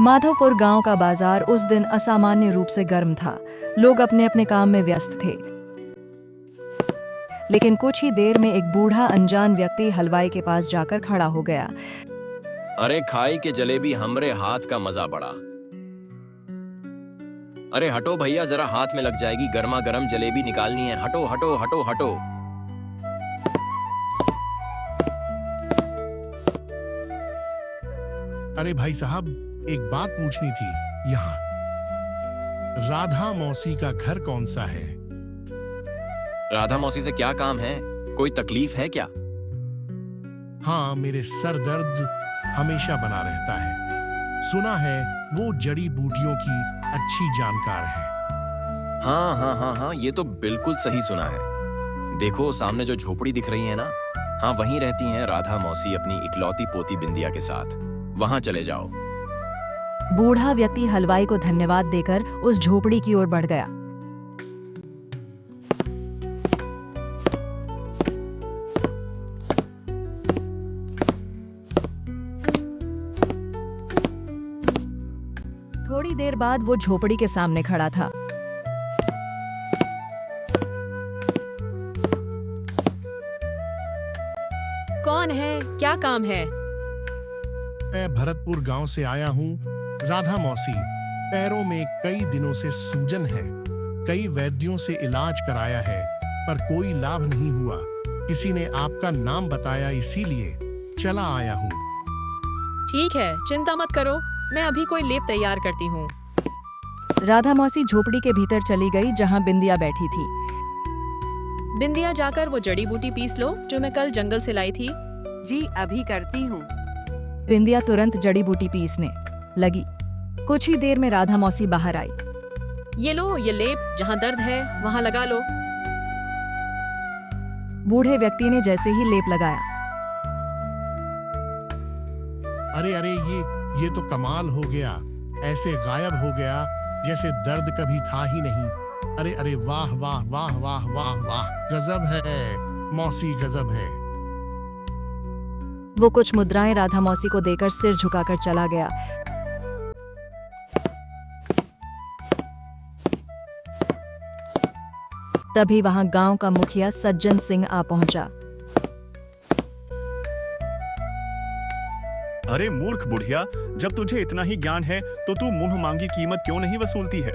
माधवपुर गांव का बाजार उस दिन असामान्य रूप से गर्म था। लोग अपने अपने काम में व्यस्त थे। लेकिन कुछ ही देर में एक बूढ़ा अनजान व्यक्ति हलवाई के पास जाकर खड़ा हो गया। अरे खाई के जलेबी हमरे हाथ का मजा बड़ा। अरे हटो भैया, जरा हाथ में लग जाएगी, गर्मा गर्म जलेबी निकालनी है। हटो हटो हटो हटो। अरे भाई साहब, एक बात पूछनी थी। यहाँ राधा मौसी का घर कौन सा है? राधा मौसी से क्या काम है? कोई तकलीफ है क्या? हाँ, मेरे सर दर्द हमेशा बना रहता है। सुना है वो जड़ी बूटियों की अच्छी जानकार है। हाँ हाँ हाँ हाँ, ये तो बिल्कुल सही सुना है। देखो सामने जो झोपड़ी दिख रही है ना, हाँ वहीं रहती हैं राधा मौसी अपनी इकलौती पोती बिंदिया के साथ। वहां चले जाओ। बूढ़ा व्यक्ति हलवाई को धन्यवाद देकर उस झोपड़ी की ओर बढ़ गया। थोड़ी देर बाद वो झोपड़ी के सामने खड़ा था। कौन है? क्या काम है? मैं भरतपुर गांव से आया हूँ। राधा मौसी, पैरों में कई दिनों से सूजन है। कई वैद्यों से इलाज कराया है पर कोई लाभ नहीं हुआ। किसी ने आपका नाम बताया, इसीलिए चला आया हूँ। ठीक है, चिंता मत करो, मैं अभी कोई लेप तैयार करती हूँ। राधा मौसी झोपड़ी के भीतर चली गई जहां बिंदिया बैठी थी। बिंदिया, जाकर वो जड़ी बूटी पीस लो जो मैं कल जंगल से लाई थी। जी अभी करती हूँ। बिंदिया तुरंत जड़ी बूटी पीसने लगी। कुछ ही देर में राधा मौसी बाहर आई। ये लो, ये लेप जहाँ दर्द है वहाँ लगा लो। बूढ़े व्यक्ति ने जैसे ही लेप लगाया, अरे अरे, ये तो कमाल हो गया। ऐसे गायब हो गया जैसे दर्द कभी था ही नहीं। अरे अरे, वाह वाह वाह वाह वाह वाह, गजब है मौसी, गजब है। वो कुछ मुद्राएं राधा मौसी को देकर सिर झुकाकर चला गया। तभी वहां गांव का मुखिया सज्जन सिंह आ पहुंचा। अरे मूर्ख बुढ़िया, जब तुझे इतना ही ज्ञान है तो तू मुंह मांगी कीमत क्यों नहीं वसूलती है?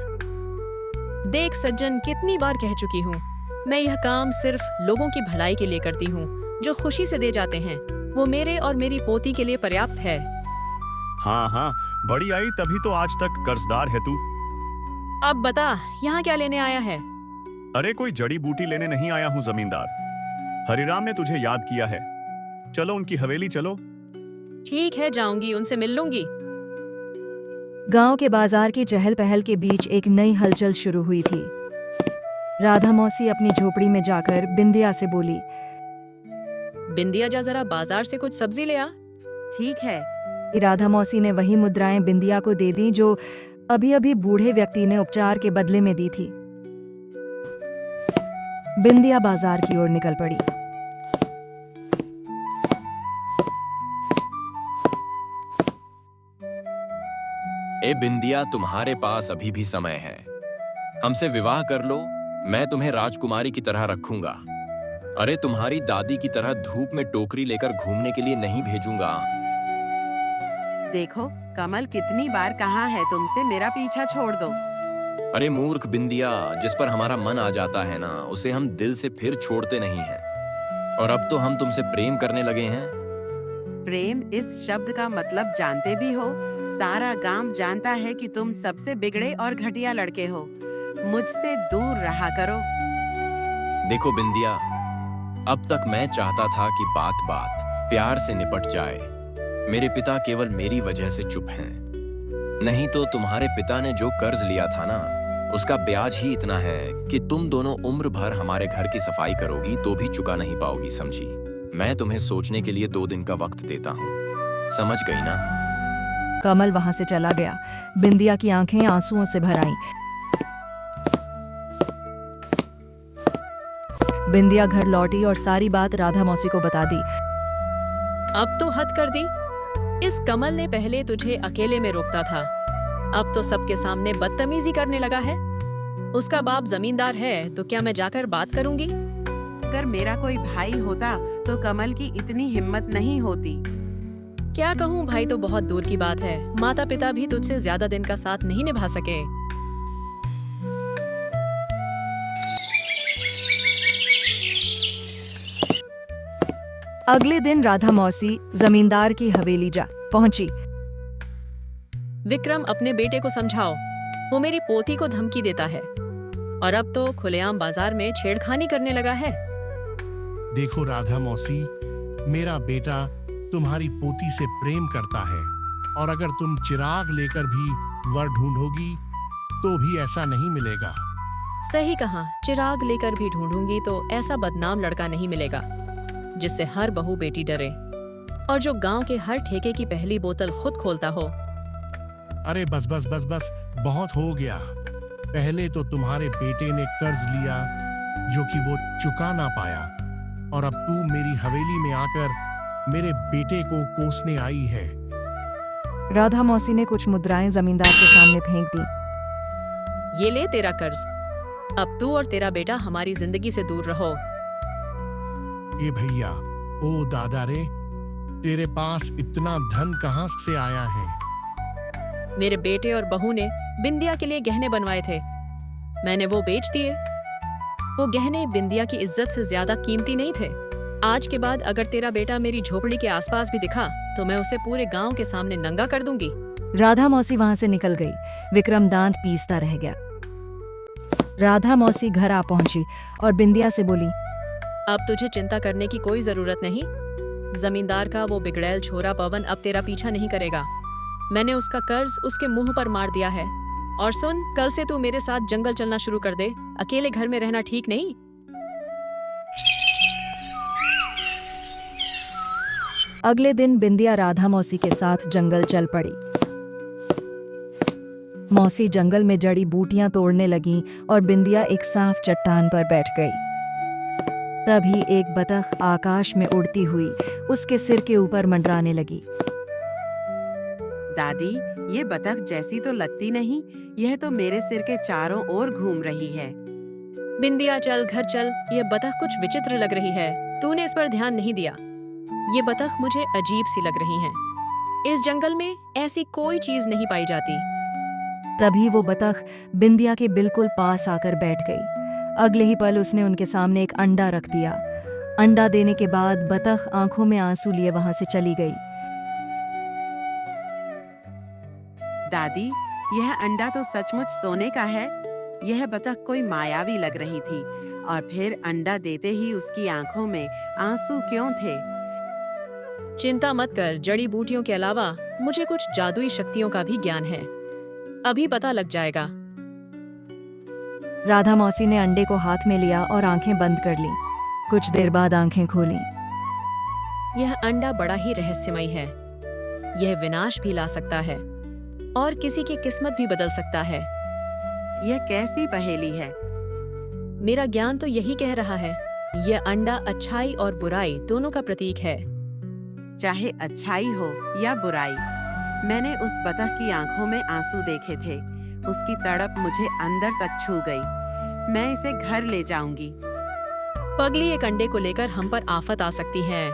देख सज्जन, कितनी बार कह चुकी हूँ, मैं यह काम सिर्फ लोगों की भलाई के लिए करती हूँ। जो खुशी से दे जाते हैं वो मेरे और मेरी पोती के लिए पर्याप्त है। हाँ हाँ, बड़ी आई तभी तो आज तक कर्जदार है तू। अब बता, यहाँ क्या लेने आया है? अरे कोई जड़ी बूटी लेने नहीं आया हूँ जमींदार। हरिराम ने तुझे याद किया है। चलो उनकी हवेली चलो। ठीक है, जाऊंगी, उनसे मिल लूंगी। गांव के बाजार की चहल पहल के बीच एक नई हलचल शुरू हुई थी। राधा मौसी अपनी झोपड़ी में जाकर बिंदिया से बोली, बिंदिया, जा जरा बाजार से कुछ सब्जी ले आ। ठीक है। राधा मौसी ने वही मुद्राएं बिंदिया को दे दी जो अभी अभी बूढ़े व्यक्ति ने उपचार के बदले में दी थी। बिंदिया बाजार की ओर निकल पड़ी। ए बिंदिया, तुम्हारे पास अभी भी समय है। हमसे विवाह कर लो, मैं तुम्हें राजकुमारी की तरह रखूंगा। अरे तुम्हारी दादी की तरह धूप में टोकरी लेकर घूमने के लिए नहीं भेजूंगा। देखो कमल कितनी बार कहा है तुमसे, मेरा पीछा छोड़ दो। अरे मूर्ख बिंदिया, जिस पर हमारा मन आ जाता है ना, उसे हम दिल से फिर छोड़ते नहीं हैं। और अब तो हम तुमसे प्रेम करने लगे हैं। प्रेम इस शब्द का मतलब जानते भी हो? सारा गांव जानता है कि तुम सबसे बिगड़े और घटिया लड़के हो। मुझसे दूर रहा करो। देखो बिंदिया, अब तक मैं चाहता था कि बात बात प्यार से निपट जाए। मेरे पिता केवल मेरी वजह से चुप हैं। नहीं तो तुम्हारे पिता ने जो कर्ज लिया था ना, उसका ब्याज ही इतना है कि तुम दोनों उम्र भर हमारे घर की सफाई करोगी तो भी चुका नहीं पाओगी, समझी? मैं तुम्हें सोचने के लिए 2 दिन का वक्त देता हूँ, समझ गई ना? कमल वहां से चला गया। बिंदिया की आंखें आंसुओं से भर आईं। बिंदिया घर लौटी और सारी बात राधा मौसी को बता दी। अब तो हद कर दी। इस कमल ने पहले तुझे अकेले में रोकता था, अब तो सबके सामने बदतमीजी करने लगा है। उसका बाप जमींदार है तो क्या मैं जाकर बात करूंगी? अगर मेरा कोई भाई होता तो कमल की इतनी हिम्मत नहीं होती। क्या कहूँ, भाई तो बहुत दूर की बात है। माता पिता भी तुझसे ज्यादा दिन का साथ नहीं निभा सके। अगले दिन राधा मौसी जमींदार की हवेली जा पहुंची। विक्रम, अपने बेटे को समझाओ, वो मेरी पोती को धमकी देता है और अब तो खुलेआम बाजार में छेड़खानी करने लगा है। देखो राधा मौसी, मेरा बेटा तुम्हारी पोती से प्रेम करता है और अगर तुम चिराग लेकर भी वर ढूंढोगी तो भी ऐसा नहीं मिलेगा। सही कहा, चिराग लेकर भी ढूंढूंगी तो ऐसा बदनाम लड़का नहीं मिलेगा जिससे हर बहू बेटी डरे और जो गांव के हर ठेके की पहली बोतल खुद खोलता हो। अरे बस बस बस बस, बहुत हो गया। पहले तो तुम्हारे बेटे ने कर्ज लिया जो कि वो चुका ना पाया और अब तू मेरी हवेली में आकर मेरे बेटे को कोसने आई है। राधा मौसी ने कुछ मुद्राएं जमींदार के सामने फेंक दी। ये ले तेरा कर्ज, अब तू और तेरा बेटा हमारी जिंदगी से दूर रहो। ए भैया, ओ दादा रे, तेरे पास इतना धन कहाँ से आया है? मेरे बेटे और बहू ने बिंदिया के लिए गहने बनवाए थे, मैंने वो बेच दिए। वो गहने बिंदिया की इज्जत से ज्यादा कीमती नहीं थे। आज के बाद अगर तेरा बेटा मेरी झोपड़ी के आसपास भी दिखा तो मैं उसे पूरे गांव के सामने नंगा कर दूंगी। राधा मौसी वहां से निकल गई। विक्रम दांत पीसता रह गया। राधा मौसी घर आ पहुंची और बिंदिया से बोली, अब तुझे चिंता करने की कोई जरूरत नहीं। जमींदार का वो बिगड़ैल छोरा पवन अब तेरा पीछा नहीं करेगा। मैंने उसका कर्ज उसके मुंह पर मार दिया है। और सुन, कल से तू मेरे साथ जंगल चलना शुरू कर दे। अकेले घर में रहना ठीक नहीं। अगले दिन बिंदिया राधा मौसी के साथ जंगल चल पड़ी। मौसी जंगल में जड़ी बूटियां तोड़ने लगी और बिंदिया एक साफ चट्टान पर बैठ गई। तभी एक बतख आकाश में उड़ती हुई उसके सिर के ऊपर मंडराने लगी। दादी, ये बतख जैसी तो लगती नहीं, यह तो मेरे सिर के चारों ओर घूम रही है। बिंदिया, चल घर चल। ये बतख कुछ विचित्र लग रही है, तूने इस पर ध्यान नहीं दिया। ये बतख मुझे अजीब सी लग रही हैं। इस जंगल में ऐसी कोई चीज नहीं पाई जाती। तभी वो बतख बिंदिया के बिल्कुल पास आकर बैठ गई। अगले ही पल उसने उनके सामने एक अंडा रख दिया। अंडा देने के बाद बतख आंखों में आंसू लिए वहां से चली गई। दादी, यह अंडा तो सचमुच सोने का है। यह बतख कोई मायावी लग रही थी और फिर अंडा देते ही उसकी आंखों में आंसू क्यों थे? चिंता मत कर, जड़ी बूटियों के अलावा मुझे कुछ जादुई शक्तियों का भी ज्ञान है। अभी पता लग जाएगा। राधा मौसी ने अंडे को हाथ में लिया और आंखें बंद कर लीं। कुछ देर बाद आंखें खोलीं। यह अंडा बड़ा ही रहस्यमय है। यह विनाश भी ला सकता है और किसी की किस्मत भी बदल सकता है। यह कैसी पहेली है? मेरा ज्ञान तो यही कह रहा है। यह अंडा अच्छाई और बुराई दोनों का प्रतीक है। चाहे अच्छाई हो या बुराई, मैंने उस बतख की आंखों में आंसू देखे थे। उसकी तड़प मुझे अंदर तक छू गई। मैं इसे घर ले जाऊंगी। पगली, एक अंडे को लेकर हम पर आफत आ सकती है।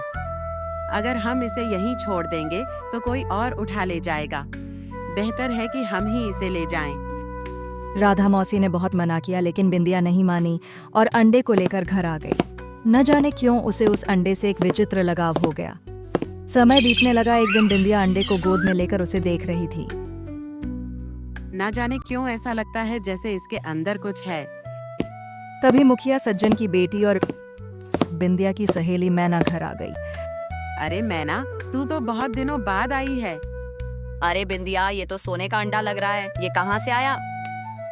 अगर हम इसे यहीं छोड़ देंगे तो कोई और उठा ले जाएगा। बेहतर है कि हम ही इसे ले जाएं। राधा मौसी ने बहुत मना किया लेकिन बिंदिया नहीं मानी और अंडे को लेकर घर आ गई। न जाने क्यों उसे उस अंडे से एक विचित्र लगाव हो गया। समय बीतने लगा। एक दिन बिंदिया अंडे को गोद में लेकर उसे देख रही थी। ना जाने क्यों ऐसा लगता है जैसे इसके अंदर कुछ है। तभी मुखिया सज्जन की बेटी और बिंदिया की सहेली मैना घर आ गई। अरे मैना, तू तो बहुत दिनों बाद आई है। अरे बिंदिया, ये तो सोने का अंडा लग रहा है। ये कहाँ से आया?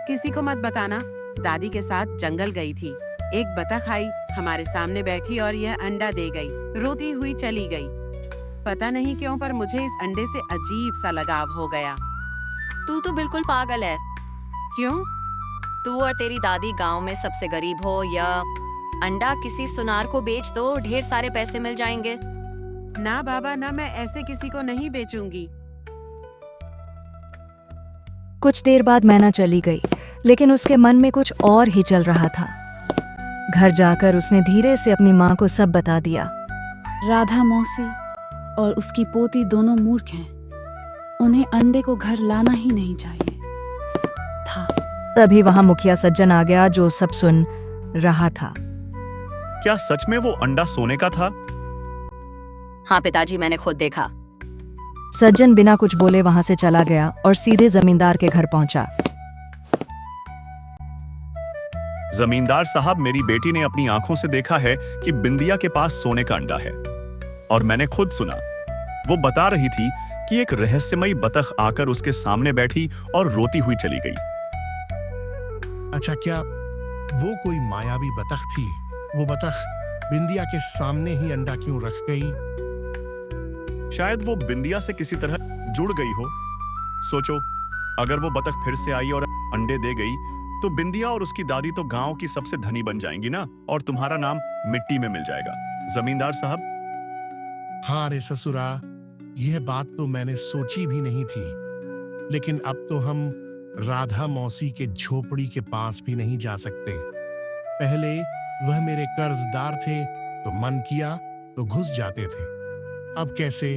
किसी को मत बताना। दादी के साथ जंगल गई थी। एक बतख आई, हमारे सामने बैठी और यह अंडा दे गई। रोती हुई चली गई। पता नहीं क्यों पर मुझे इस अंडे से अजीब सा लगाव हो गया। तू तो बिल्कुल पागल है। क्यों? तू और तेरी दादी गांव में सबसे गरीब हो, या अंडा किसी सुनार को बेच दो, ढेर सारे पैसे मिल जाएंगे। ना बाबा ना, मैं ऐसे किसी को नहीं बेचूंगी। कुछ देर बाद मैना चली गई, लेकिन उसके मन में कुछ और ही चल रहा था। घर जाकर उसने धीरे से अपनी माँ को सब बता दिया। राधा मौसी और उसकी पोती दोनों मूर्ख हैं। उन्हें अंडे को घर लाना ही नहीं चाहिए था। तभी वहां मुखिया सज्जन आ गया, जो सब सुन रहा था। क्या सच में वो अंडा सोने का था? हाँ पिताजी, मैंने खुद देखा। सज्जन बिना कुछ बोले वहां से चला गया और सीधे जमींदार के घर पहुंचा। जमींदार साहब, मेरी बेटी ने अपनी आंखों से देखा है कि बिंदिया के पास सोने का अंडा है, और मैंने खुद सुना। वो बता रही थी कि एक रहस्यमयी बतख आकर उसके सामने बैठी और रोती हुई चली गई। अच्छा, क्या वो कोई मायावी बतख थी? वो बतख बिंदिया के सामने ही अंडा क्यों रख गई? शायद वो बिंदिया से किसी तरह जुड़ गई हो। सोचो, अगर वो बतख फिर से आई और अंडे दे गई, तो बिंदिया और उसकी दादी तो गांव की सबसे धनी बन जाएंगी ना, और तुम्हारा नाम मिट्टी में मिल जाएगा। जमींदार साहब। हाँ रे ससुरा, यह बात तो मैंने सोची भी नहीं थी, लेकिन अब तो हम राधा मौसी के झोपड़ी के पास भी नहीं जा सकते। पहले वह मेरे कर्जदार थे, तो मन किया तो घुस जाते थे। अब कैसे?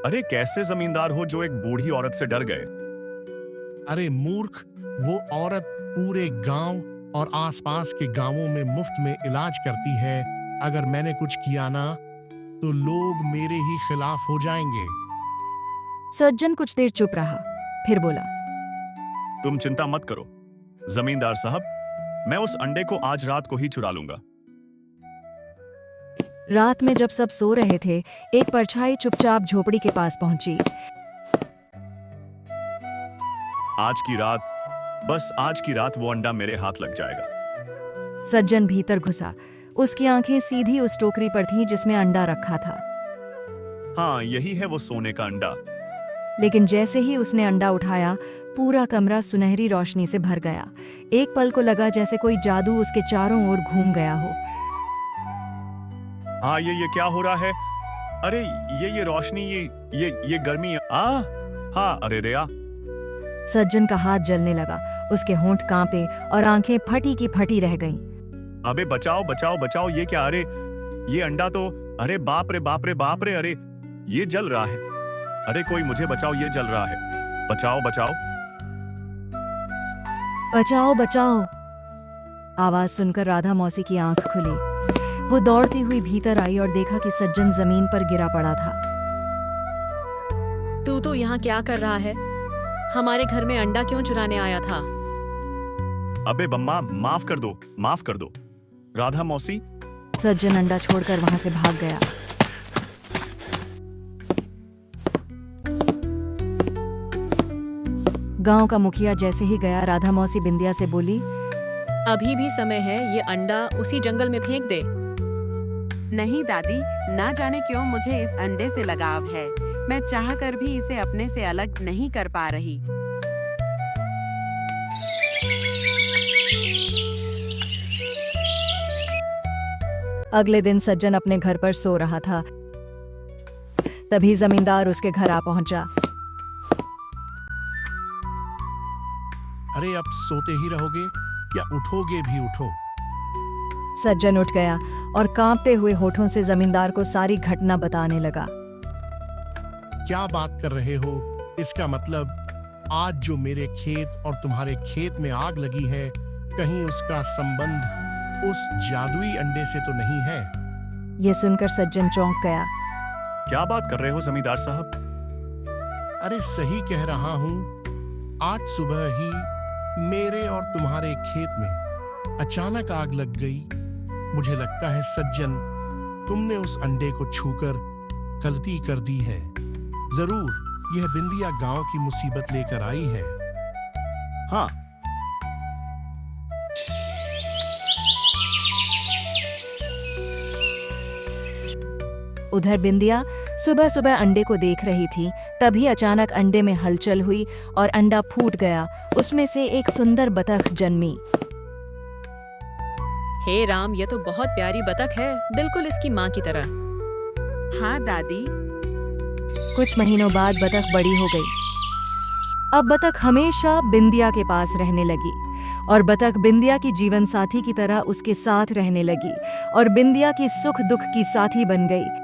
अरे कैसे जमींदार हो जो एक बूढ़ी औरत से डर गए? अरे मूर्ख, वो औरत पूरे गांव और आसपास के गांवों में मुफ्त में इलाज करती है। अगर मैंने कुछ किया ना, तो लोग मेरे ही खिलाफ हो जाएंगे। सज्जन कुछ देर चुप रहा, फिर बोला, तुम चिंता मत करो जमींदार साहब, मैं उस अंडे को आज रात को ही चुरा लूंगा। रात में जब सब सो रहे थे, एक परछाई चुपचाप झोपड़ी के पास पहुंची। आज की रात, बस आज की रात वो अंडा मेरे हाथ लग जाएगा। सज्जन भीतर घुसा। उसकी आंखें सीधी उस टोकरी पर थीं जिसमें अंडा रखा था। हाँ, यही है वो सोने का अंडा। लेकिन जैसे ही उसने अंडा उठाया, पूरा कमरा सुनहरी रोशनी से भर गया। एक पल को लगा जैसे कोई जादू उसके चारों ओर घूम गया हो। हाँ, ये क्या हो रहा है? अरे ये रोशनी, ये गर्मी। हाँ, अरे रेया। सज्जन का हाथ जलने लगा, उसके होंठ कांपे और आंखें फटी की फटी रह गईं। अबे बचाओ बचाओ बचाओ, ये क्या? अरे ये अंडा तो, अरे बाप रे बाप रे बाप रे, अरे ये जल रहा है। अरे कोई मुझे बचाओ, ये जल रहा है। बचाओ बचाओ बचाओ बचाओ। आवाज सुनकर राधा मौसी की आंख खुली। वो दौड़ती हुई भीतर आई और देखा कि सज्जन जमीन पर गिरा पड़ा था। तू तो यहाँ क्या कर रहा है? हमारे घर में अंडा क्यों चुराने आया था? अबे बम्मा, माफ कर दो, माफ कर दो। राधा मौसी। सज्जन अंडा छोड़कर वहां से भाग गया। गांव का मुखिया जैसे ही गया, राधा मौसी बिंदिया से बोली, अभी भी समय है, ये अंडा उसी जंगल में फेंक दे। नहीं दादी, ना जाने क्यों मुझे इस अंडे से लगाव है। मैं चाहकर भी इसे अपने से अलग नहीं कर पा रही। अगले दिन सज्जन अपने घर पर सो रहा था। तभी जमींदार उसके घर आ पहुंचा। अरे अब सोते ही रहोगे या उठोगे भी? उठो। सज्जन उठ गया और कांपते हुए होठों से जमींदार को सारी घटना बताने लगा। क्या बात कर रहे हो? इसका मतलब आज जो मेरे खेत और तुम्हारे खेत में आग लगी है, कहीं उसका संबंध उस जादुई अंडे से तो नहीं है? यह सुनकर सज्जन चौंक गया। क्या बात कर रहे हो जमींदार साहब? अरे सही कह रहा हूँ। आज सुबह ही मेरे और तुम्हारे खेत में अचानक आग लग गई। मुझे लगता है सज्जन, तुमने उस अंडे को छूकर गलती कर दी है। जरूर यह बिंदिया गांव की मुसीबत लेकर आई है। हाँ। उधर बिंदिया सुबह सुबह अंडे को देख रही थी। तभी अचानक अंडे में हलचल हुई और अंडा फूट गया। उसमें से एक सुंदर बतख जन्मी। हे राम, ये तो बहुत प्यारी बतख है, बिल्कुल इसकी माँ की तरह। हाँ दादी। कुछ महीनों बाद बतख बड़ी हो गई। अब बतख हमेशा बिंदिया के पास रहने लगी और बतख बिंदिया की जीवन साथी की तरह उसके साथ रहने लगी और बिंदिया की सुख दुख की साथी बन गई।